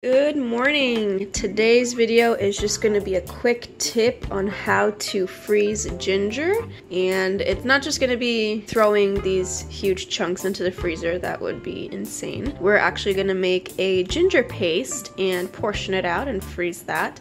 Good morning! Today's video is just going to be a quick tip on how to freeze ginger, and it's not just going to be throwing these huge chunks into the freezer. That would be insane. We're actually going to make a ginger paste and portion it out and freeze that.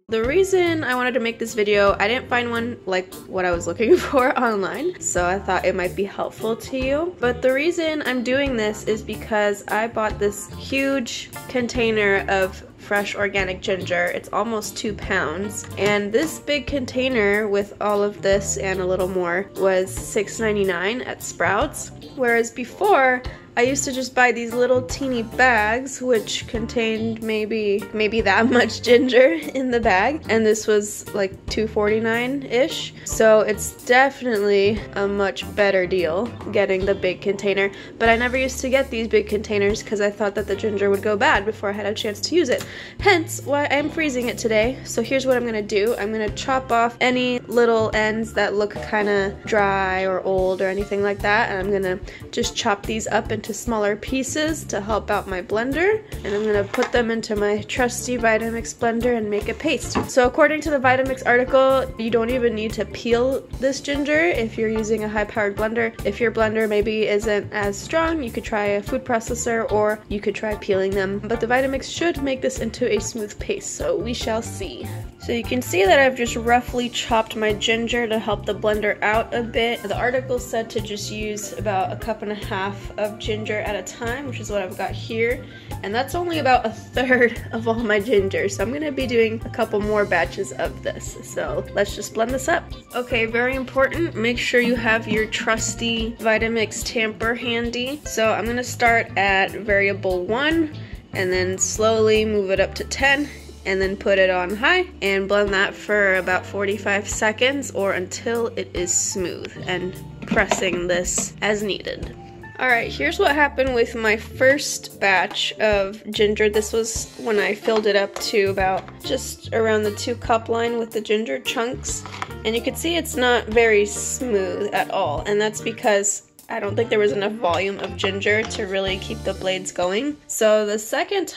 The reason I wanted to make this video, I didn't find one like what I was looking for online, so I thought it might be helpful to you. But the reason I'm doing this is because I bought this huge container of fresh organic ginger. It's almost 2 pounds, and this big container with all of this and a little more was $6.99 at Sprouts, whereas before I used to just buy these little teeny bags which contained maybe that much ginger in the bag, and this was like $2.49-ish. So it's definitely a much better deal getting the big container, but I never used to get these big containers because I thought that the ginger would go bad before I had a chance to use it. Hence why I'm freezing it today. So here's what I'm gonna do. I'm gonna chop off any little ends that look kind of dry or old or anything like that, and I'm gonna just chop these up into smaller pieces to help out my blender, and I'm gonna put them into my trusty Vitamix blender and make a paste. So according to the Vitamix article, you don't even need to peel this ginger if you're using a high-powered blender. If your blender maybe isn't as strong, you could try a food processor or you could try peeling them, but the Vitamix should make this into a smooth paste, so we shall see. So you can see that I've just roughly chopped my ginger to help the blender out a bit. The article said to just use about 1.5 cups of ginger at a time, which is what I've got here, and that's only about 1/3 of all my ginger, so I'm gonna be doing a couple more batches of this. So let's just blend this up. Okay, very important, make sure you have your trusty Vitamix tamper handy. So I'm gonna start at variable 1 and then slowly move it up to 10 and then put it on high and blend that for about 45 seconds or until it is smooth, and pressing this as needed. Alright, here's what happened with my first batch of ginger. This was when I filled it up to about just around the 2-cup line with the ginger chunks, and you can see it's not very smooth at all, and that's because I don't think there was enough volume of ginger to really keep the blades going. So the second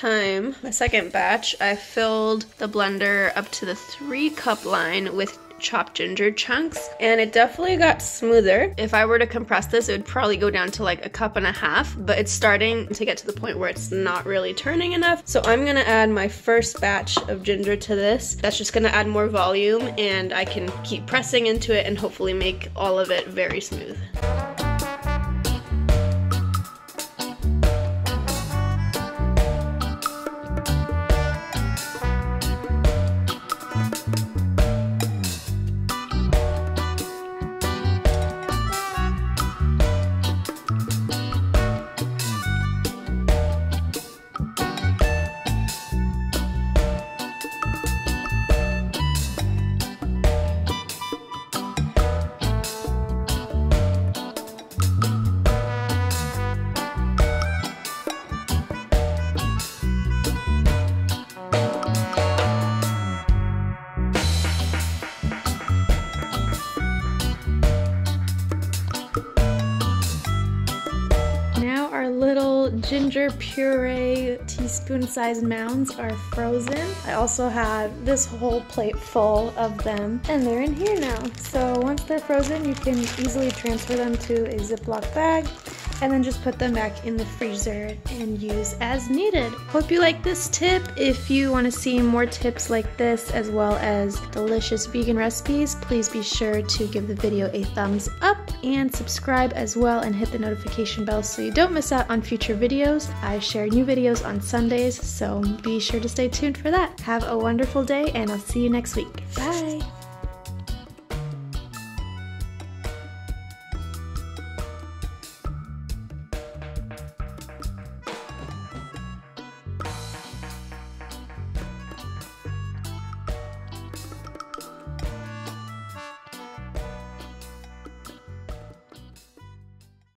batch, I filled the blender up to the 3-cup line with chopped ginger chunks, and it definitely got smoother. If I were to compress this, it would probably go down to like 1.5 cups, but it's starting to get to the point where it's not really turning enough. So I'm gonna add my first batch of ginger to this. That's just gonna add more volume, and I can keep pressing into it and hopefully make all of it very smooth. Our little ginger puree teaspoon-sized mounds are frozen. I also have this whole plate full of them, and they're in here now. So once they're frozen, you can easily transfer them to a Ziploc bag and then just put them back in the freezer and use as needed. Hope you like this tip. If you want to see more tips like this as well as delicious vegan recipes, please be sure to give the video a thumbs up and subscribe as well, and hit the notification bell so you don't miss out on future videos. I share new videos on Sundays, so be sure to stay tuned for that. Have a wonderful day, and I'll see you next week. Bye!